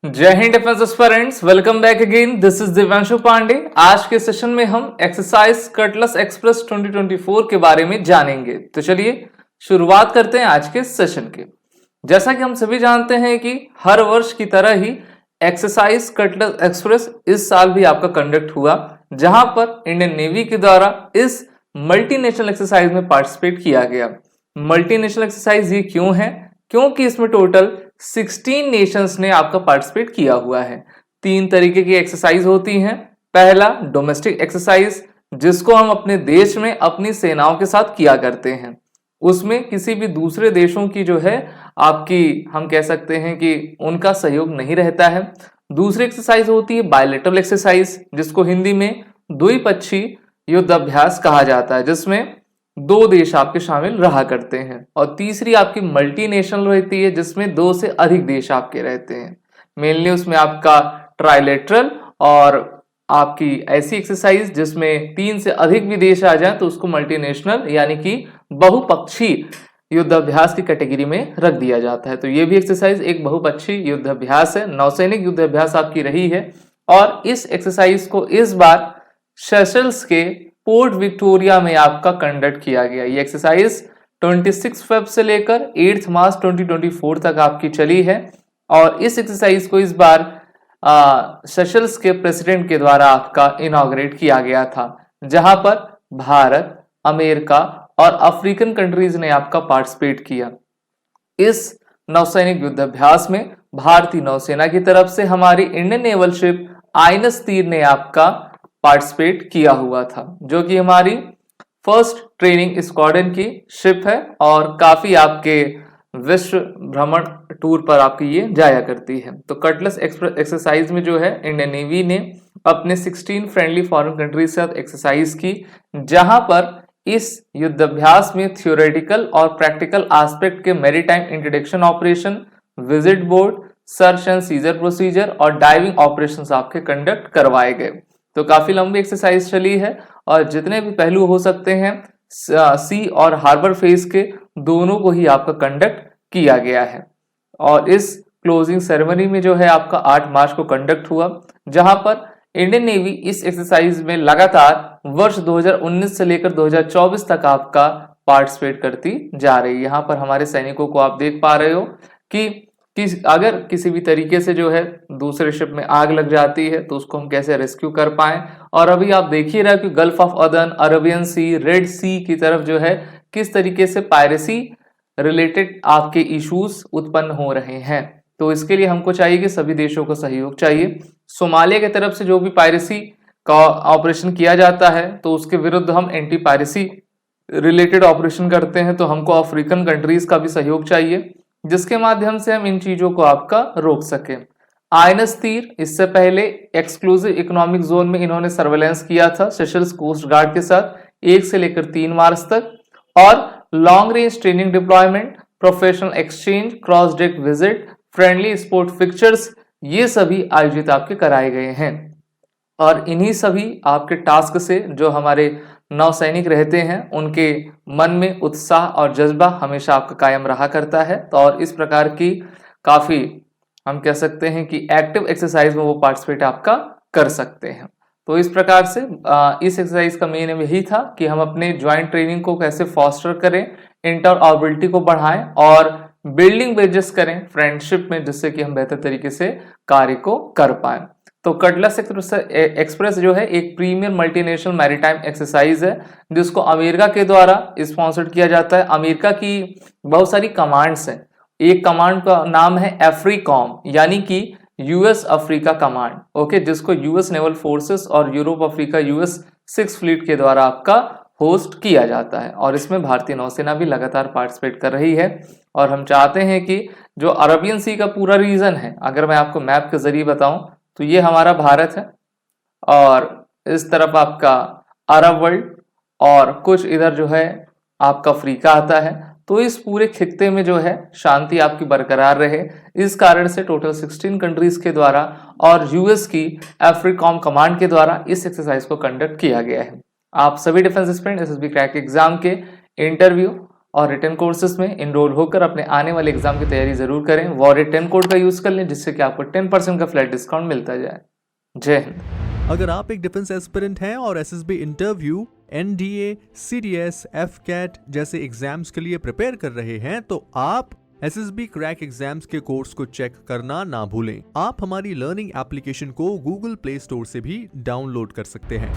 जय Hind defence aspirants, welcome back again. This is Divyanshu Pandey. आज के सेशन में हम एक्सरसाइज कटलेस एक्सप्रेस 2024 के बारे में जानेंगे। तो चलिए शुरुआत करते हैं आज के सेशन के। जैसा कि हम सभी जानते हैं कि हर वर्ष की तरह ही एक्सरसाइज कटलेस एक्सप्रेस इस साल भी आपका कंडक्ट हुआ, जहां पर इंडियन नेवी के द्वारा इस मल्टीनेशनल एक्सरसाइज में पार्टिसिपेट किया गया। मल्टीनेशनल एक्सरसाइज ये क्यों है? क्योंकि इसमें टोटल 16 नेशंस ने आपका पार्टिसिपेट किया हुआ है। 3 तरीके की एक्सरसाइज होती हैं। पहला डोमेस्टिक एक्सरसाइज, जिसको हम अपने देश में अपनी सेनाओं के साथ किया करते हैं। उसमें किसी भी दूसरे देशों की जो है आपकी हम कह सकते हैं कि उनका सहयोग नहीं रहता है। दूसरी एक्सरसाइज होती है बायलेटरल एक्सरसाइज, जिसको हिंदी में द्विपक्षीय युद्ध अभ्यास कहा जाता है, जिसमें 2 देश आपके शामिल रहा करते हैं। और तीसरी आपकी मल्टीनेशनल रहती है, जिसमें 2 से अधिक देश आपके रहते हैं। मेनली उसमें आपका ट्राइलेटरल और आपकी ऐसी एक्सरसाइज जिसमें 3 से अधिक भी देश आ जाए तो उसको मल्टीनेशनल यानी कि बहुपक्षीय युद्ध अभ्यास की कैटेगरी में रख दिया जाता है। तो ये भी एक्सरसाइज एक बहुपक्षीय युद्ध अभ्यास है, नौसैनिक युद्ध अभ्यास आपकी रही है। और इस एक्सरसाइज को इस बार सेशल्स के पोर्ट विक्टोरिया में आपका कंडक्ट किया गया। ये एक्सरसाइज 26 फेब से लेकर 8 मार्च 2024 तक आपकी चली है। और इस एक्सरसाइज को इस बार सेशल्स के प्रेसिडेंट के द्वारा आपका इनॉग्रेट किया गया था, जहां पर भारत, अमेरिका और अफ्रीकन कंट्रीज ने आपका पार्टिसिपेट किया। इस नौसैनिक युद्धाभ्यास में भारतीय नौसेना की तरफ से हमारी इंडियन नेवल शिप आइनस तीर ने आपका पार्टिसिपेट किया हुआ था, जो कि हमारी फर्स्ट ट्रेनिंग स्क्वाड्रन की शिप है और काफी आपके विश्व भ्रमण टूर पर आपकी ये जाया करती है। तो कटलेस एक्सरसाइज में जो है इंडियन नेवी ने अपने 16 फ्रेंडली फॉरेन कंट्रीज के साथ एक्सरसाइज की, जहां पर इस युद्धाभ्यास में थियोरेटिकल और प्रैक्टिकल एस्पेक्ट के maritime interdiction operation, visit board, search and seizure procedure और डाइविंग ऑपरेशंस आपके कंडक्ट करवाए गए। तो काफी लंबी एक्सरसाइज चली है और जितने भी पहलू हो सकते हैं सी और हार्बर फेज के दोनों को ही आपका कंडक्ट किया गया है। और इस क्लोजिंग सेरेमनी में जो है आपका 8 मार्च को कंडक्ट हुआ, जहां पर इंडियन नेवी इस एक्सरसाइज में लगातार वर्ष 2019 से लेकर 2024 तक आपका पार्टिसिपेट करती जा रही है। यहाँ पर हमारे सैनिकों को आप देख पा रहे हो कि अगर किसी भी तरीके से जो है दूसरे शिप में आग लग जाती है तो उसको हम कैसे रेस्क्यू कर पाए। और अभी आप देख ही रहे कि Gulf of Aden, Arabian Sea, Red Sea की तरफ जो है किस तरीके से पायरेसी रिलेटेड आपके इश्यूज उत्पन्न हो रहे हैं। तो इसके लिए हमको चाहिए कि सभी देशों को सहयोग चाहिए। सोमालिया की तरफ से जो भी पायरेसी का ऑपरेशन किया जाता है तो उसके विरुद्ध हम एंटी पायरेसी रिलेटेड ऑपरेशन करते हैं, तो हमको अफ्रीकन कंट्रीज का भी सहयोग चाहिए, जिसके माध्यम से हम इन चीजों को आपका रोक सके। आइनस तीर इससे पहले एक्सक्लूसिव इकोनॉमिक जोन में इन्होंने सर्वेलेंस किया था सेशल्स कोस्ट गार्ड के साथ 1 से लेकर 3 मार्च तक। और long range training deployment, professional exchange, cross deck visit, friendly sport fixtures, ये सभी आयोजित आपके कराए गए हैं। और इन्हीं सभी आपके टास्क से जो हमारे नौसैनिक रहते हैं उनके मन में उत्साह और जज्बा हमेशा आपका कायम रहा करता है। तो और इस प्रकार की काफी हम कह सकते हैं कि एक्टिव एक्सरसाइज में वो पार्टिसिपेट आपका कर सकते हैं। तो इस प्रकार से इस एक्सरसाइज का मेन यही था कि हम अपने ज्वाइंट ट्रेनिंग को कैसे फॉस्टर करें, इंटर ऑर्बिलिटी को बढ़ाएं और बिल्डिंग ब्रिजेस करें फ्रेंडशिप में, जिससे कि हम बेहतर तरीके से कार्य को कर पाए। तो कटलेस एक्सप्रेस जो है एक प्रीमियर मल्टीनेशनल मैरीटाइम एक्सरसाइज है, जिसको अमेरिका के द्वारा स्पॉन्सर्ड किया जाता है। अमेरिका की बहुत सारी कमांड्स हैं। एक कमांड का नाम है एफ्रीकॉम, यानी कि यूएस अफ्रीका कमांड, ओके, जिसको यूएस नेवल फोर्सेस और यूरोप अफ्रीका यूएस 6 फ्लीट के द्वारा आपका होस्ट किया जाता है। और इसमें भारतीय नौसेना भी लगातार पार्टिसिपेट कर रही है। और हम चाहते हैं कि जो अरबियन सी का पूरा रीजन है, अगर मैं आपको मैप के जरिए बताऊं तो ये हमारा भारत है और इस तरफ आपका अरब वर्ल्ड और कुछ इधर जो है आपका अफ्रीका आता है। तो इस पूरे खित्ते में जो है शांति आपकी बरकरार रहे, इस कारण से टोटल 16 कंट्रीज के द्वारा और यूएस की अफ्रीकॉम कमांड के द्वारा इस एक्सरसाइज को कंडक्ट किया गया है। आप सभी defence aspirant SSB crack exam के इंटरव्यू और रिटन कोर्सेज में इनरोल होकर अपने आने वाले एग्जाम की तैयारी जरूर करें। वॉर10 कोड का यूज कर लें जिससे कि आपको 10% का फ्लैट डिस्काउंट मिलता जाए। जय हिंद। अगर आप एक डिफेंस एस्पिरेंट हैं और SSB interview, NDA, CDS, AFCAT जैसे एग्जाम्स के लिए प्रिपेयर कर रहे हैं तो आप एसएसबी क्रैक एग्जाम्स के कोर्स को चेक करना ना भूलें। आप हमारी लर्निंग एप्लीकेशन को गूगल प्ले स्टोर से भी डाउनलोड कर सकते हैं।